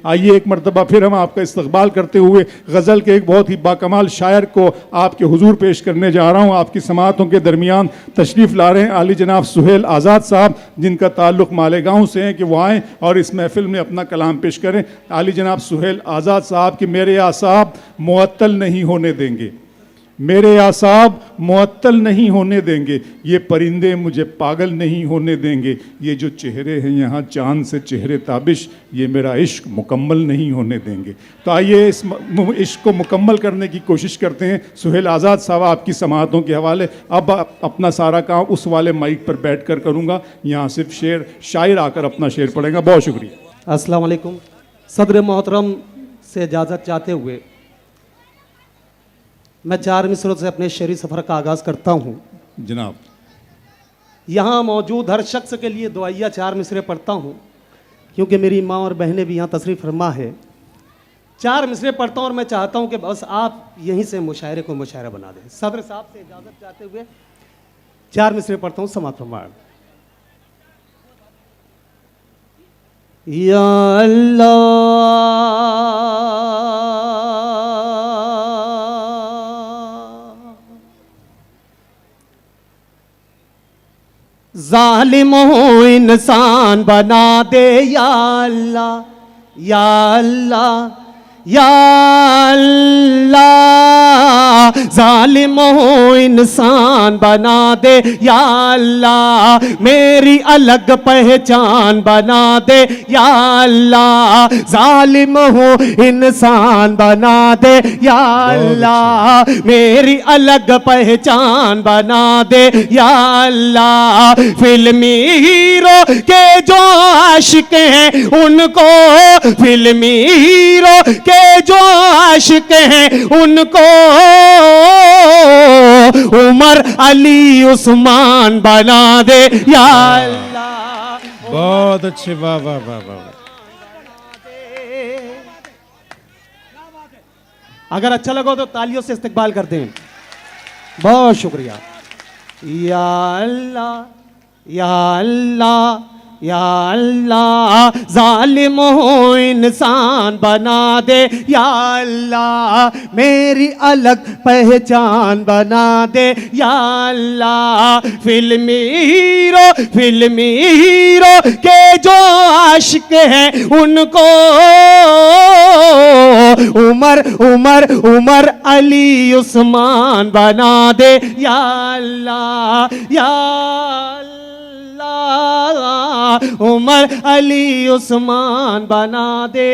आइए एक मरतबा फिर हम आपका इस्तकबाल करते हुए गज़ल के एक बहुत ही बाकमाल शायर को आपके हुजूर पेश करने जा रहा हूँ। आपकी समाअतों के दरमियान तशरीफ़ ला रहे हैं आली जनाब सुहेल आज़ाद साहब, जिनका ताल्लुक़ मालेगांव से है, कि वो आएँ और इस महफ़िल में अपना कलाम पेश करें। आली जनाब सुहेल आज़ाद साहब की मेरे आसाब मुअत्तल नहीं होने देंगे, मेरे आसाब मुअत्तल नहीं होने देंगे, ये परिंदे मुझे पागल नहीं होने देंगे, ये जो चेहरे हैं यहाँ चांद से चेहरे ताबिश, ये मेरा इश्क मुकम्मल नहीं होने देंगे। तो आइए इस इश्क को मुकम्मल करने की कोशिश करते हैं। सुहेल आज़ाद साहब आपकी समाअतों के हवाले अब अपना सारा काम उस वाले माइक पर बैठ कर करूँगा, यहाँ सिर्फ शायर आकर अपना शेर पढ़ेगा। बहुत शुक्रिया। अस्सलाम वालेकुम। सदर मोहतरम से इजाज़त चाहते हुए मैं 4 मिसरों से अपने शेरी सफ़र का आगाज़ करता हूँ। जनाब, यहाँ मौजूद हर शख्स के लिए दुआइया 4 मिसरे पढ़ता हूँ, क्योंकि मेरी माँ और बहनें भी यहाँ तशरीफ़ फरमा है। 4 मिसरे पढ़ता हूँ और मैं चाहता हूँ कि बस आप यहीं से मुशायरे को मुशायरा बना दें। सदर साहब से इजाज़त चाहते हुए 4 मिसरे पढ़ता हूँ, समाअत फरमाएं। या अल्लाह ज़ालिम हो इंसान बना दे या अल्लाह, या अल्लाह, या अल्लाह। ज़ालिम हो इंसान बना दे या अल्लाह, मेरी अलग पहचान बना दे या अल्लाह। ज़ालिम हो इंसान बना दे या अल्लाह, मेरी अलग पहचान बना दे या अल्लाह। फिल्मी हीरो के जो आशिक हैं उनको, फिल्मी हीरो के जो आशिक हैं उनको उमर अली उस्मान बना दे या अल्लाह। बहुत अच्छे, वाह वाह वाह वाह। अगर अच्छा लगा तो तालियों से इस्तकबाल कर दें। बहुत शुक्रिया। या अल्लाह, या अल्लाह, या अल्लाह। ज़ालिम हो इंसान बना दे या अल्लाह, मेरी अलग पहचान बना दे या अल्लाह। फिल्मी हीरो के जो आशिक हैं उनको उमर अली उस्मान बना दे या अल्लाह, या उमर अली उस्मान बना दे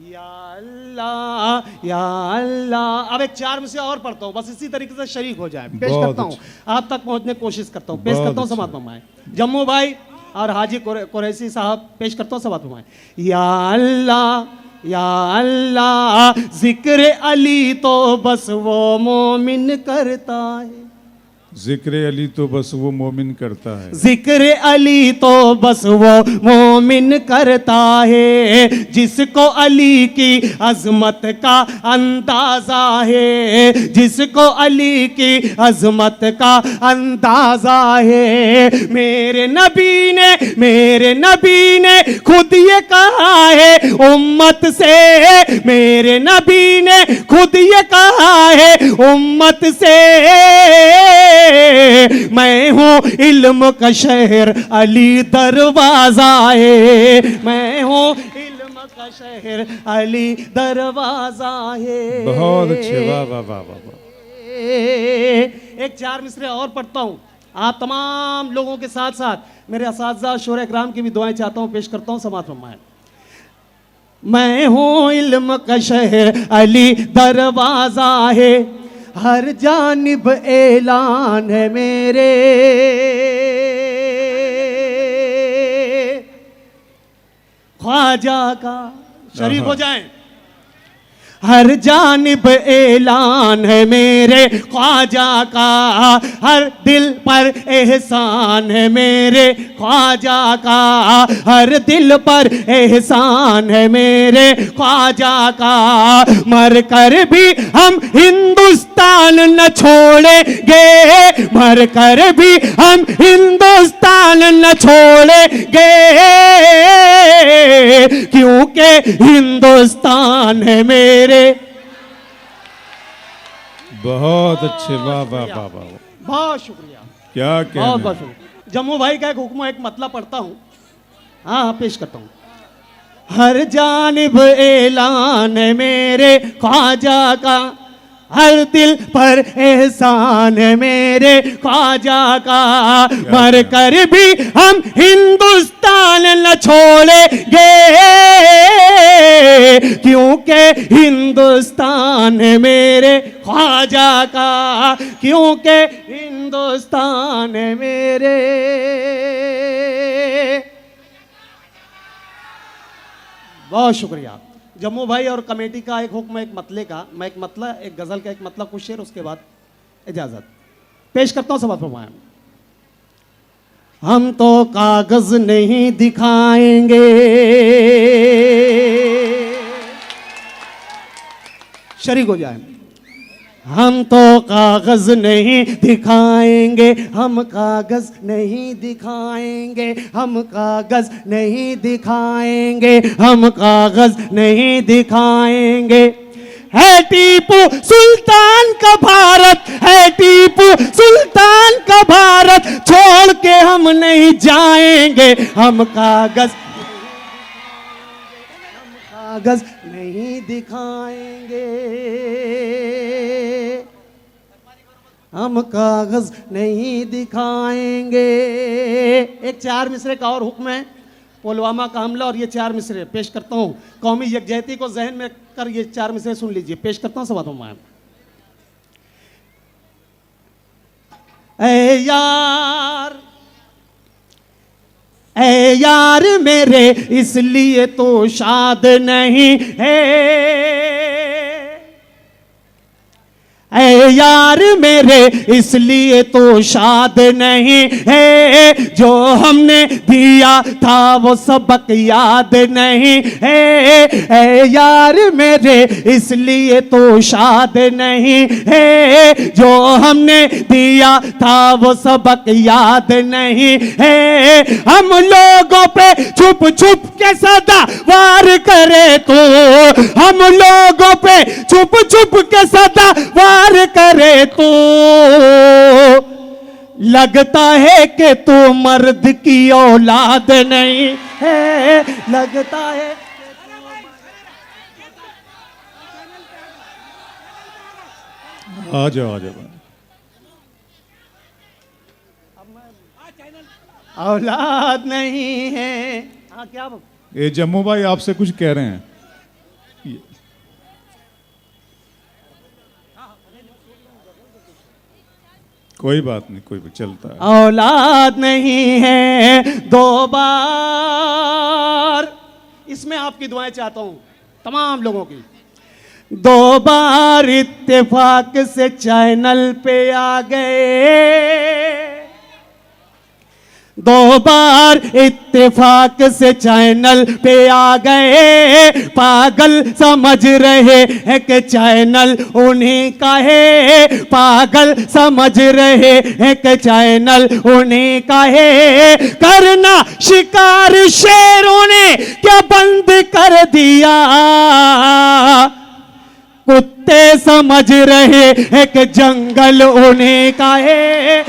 या अल्लाह, या अल्लाह। अब एक 4 में से और पढ़ता हूँ, बस इसी तरीके से शरीक हो जाए। पेश करता हूँ, आप तक पहुँचने की कोशिश करता हूँ। पेश करता हूँ, समाअत फरमाएं। जम्मू भाई और हाजी कुरैशी साहब पेश करता हूँ, समाअत फरमाएं। या अल्लाह, या अल्लाह। जिक्र अली तो बस वो मोमिन करता है, जिक्र अली तो बस वो मोमिन करता है, जिक्र अली तो बस वो मोमिन करता है, जिसको अली की अजमत का अंदाजा है, जिसको अली की अजमत का अंदाजा है। मेरे नबी ने खुद ये कहा है उम्मत से, मेरे नबी ने खुद ये कहा है उम्मत से, मैं हूँ इल्म का शहर अली दरवाजा है, मैं हूँ इल्म का शहर अली दरवाजा है। बहुत अच्छे, वाह वाह वाह वाह। एक 4 मिसरे और पढ़ता हूँ, आप तमाम लोगों के साथ साथ मेरे असातिज़ा शोर इकराम की भी दुआएं चाहता हूँ, पेश करता हूँ, समाअत फरमाएं। मैं हूँ इल्म का शहर अली दरवाजा है, हर जानिब ऐलान है मेरे, ख्वाजा का शरीक हो जाएं। हर जानिब ऐलान है मेरे ख्वाजा का, हर दिल पर एहसान है मेरे ख्वाजा का, हर दिल पर एहसान है मेरे ख्वाजा का। मर कर भी हम हिंदुस्तान न छोड़ेंगे, मर कर भी हम हिंदुस्तान न छोड़ेंगे, क्योंकि हिंदुस्तान है मेरे। बहुत अच्छे, वाह वाह वाह वाह, बहुत शुक्रिया, क्या बहुत कहने। बहुत शुक्रिया। जम्मू भाई का एक हुक्म, एक मतलब पढ़ता हूँ, हाँ पेश करता हूँ। हर जानिब ऐलान है मेरे ख्वाजा का, हर दिल पर एहसान है मेरे ख्वाजा का, मर कर भी हम हिंदुस्तान न छोड़ेंगे, क्योंकि हिंदुस्तान है मेरे ख्वाजा का, क्योंकि हिंदुस्तान है मेरे। बहुत शुक्रिया जम्मू भाई और कमेटी का। एक हुक्म, एक मतले का, मैं एक मतला, एक गजल का एक मतला, कुछ शेर, उसके बाद इजाजत पेश करता हूं। समाज फरमाएं। हम तो कागज नहीं दिखाएंगे, शरीक हो जाए। हम तो कागज नहीं दिखाएंगे, हम कागज नहीं दिखाएंगे, हम कागज नहीं दिखाएंगे, हम कागज नहीं दिखाएंगे। है टीपू सुल्तान का भारत, है टीपू सुल्तान का भारत, छोड़ के हम नहीं जाएंगे, हम कागज कागज नहीं दिखाएंगे, हम कागज नहीं दिखाएंगे। एक 4 मिसरे का और हुक्म है, पुलवामा का हमला, और ये 4 मिसरे पेश करता हूँ। कौमी यकजहती को जहन में कर ये 4 मिसरे सुन लीजिए, पेश करता हूँ। समाज में ऐ यार, ऐ यार मेरे इसलिए तो शाद नहीं है, ऐ यार मेरे इसलिए तो शाद नहीं है, जो हमने दिया था वो सबक याद नहीं है, ऐ यार मेरे इसलिए तो शाद नहीं है, जो हमने दिया था वो सबक याद नहीं है। हम लोगों पे छुप छुप के सदा वार करे तो, हम लोगों पे छुप छुप के सदा वार करे तो, लगता है कि तू मर्द की औलाद नहीं है, लगता है। आ जाओ आ जाओ। औलाद नहीं है। हाँ क्या ये जम्मू भाई आपसे कुछ कह रहे हैं। कोई बात नहीं, कोई भी चलता है। औलाद नहीं है 2 बार, इसमें आपकी दुआएं चाहता हूं तमाम लोगों की। 2 बार इत्तेफाक से चैनल पे आ गए, 2 बार इत्तेफाक से चैनल पे आ गए, पागल समझ रहे हैं कि चैनल उन्हीं का है, पागल समझ रहे हैं कि चैनल उन्हीं का है। करना शिकार शेरों ने क्या बंद कर दिया, कुत्ते समझ रहे हैं कि जंगल उन्हीं का है।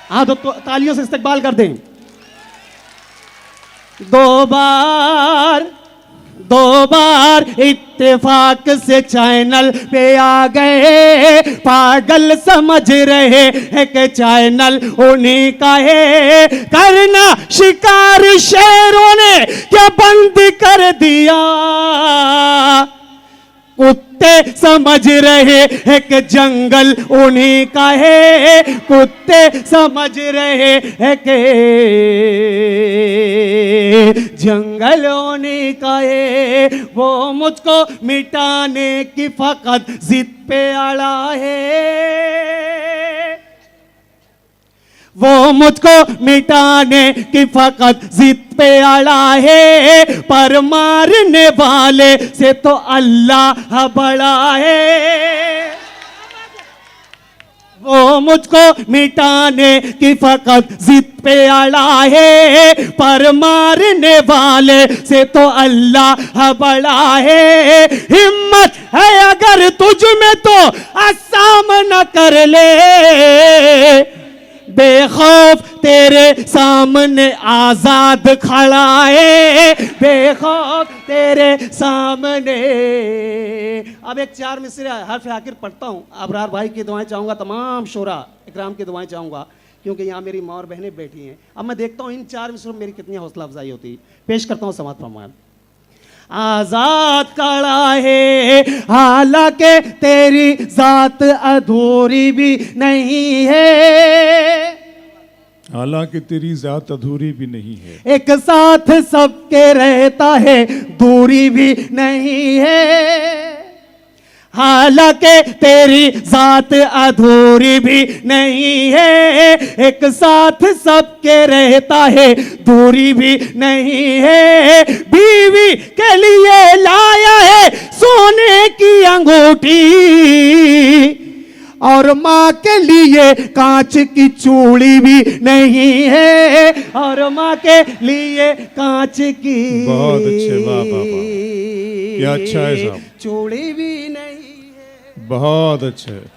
हाँ तो तालियों से इस्तकबाल कर दें। 2 बार इत्तेफाक से चैनल पे आ गए, पागल समझ रहे हैं कि चैनल उन्हीं का है। करना शिकार शेरों ने क्या बंद कर दिया, कुत्ते समझ रहे हैं कि जंगल उन्हीं का है, कुत्ते समझ रहे हैं कि जंगल उन्हीं का है। वो मुझको मिटाने की फकत जिद पे अड़ा है, वो मुझको मिटाने की फकत जिद पे अड़ा है, पर मारने वाले से तो अल्लाह बड़ा है। वो मुझको मिटाने की फकत जिद पे अड़ा है, पर मारने वाले से तो अल्लाह बड़ा है। हिम्मत है अगर तुझ में तो सामना कर ले, बेखौफ तेरे सामने आजाद खड़ा है, बेखौफ तेरे सामने। अब एक 4 मिसरे हर्फ आखिर पढ़ता हूँ। अबरार भाई की दुआएं चाहूँगा, तमाम शोरा इकराम की दुआएं चाहूँगा, क्योंकि यहाँ मेरी माँ और बहनें बैठी हैं। अब मैं देखता हूँ इन 4 मिसरों में मेरी कितनी हौसला अफजाई होती है। पेश करता हूँ समात फरमान। आजाद खड़ा है हालांकि तेरी जात अधूरी भी नहीं है, हालांकि तेरी जात अधूरी भी नहीं है, एक साथ सबके रहता है दूरी भी नहीं है। हालांकि तेरी जात अधूरी भी नहीं है, एक साथ सबके रहता है दूरी भी नहीं है। बीवी के लिए लाया है सोने की अंगूठी, और माँ के लिए कांच की चूड़ी भी नहीं है, और माँ के लिए कांच की बहुत अच्छे, वाह वाह वाह, क्या अच्छा है साहब, चूड़ी भी नहीं है। बहुत अच्छे।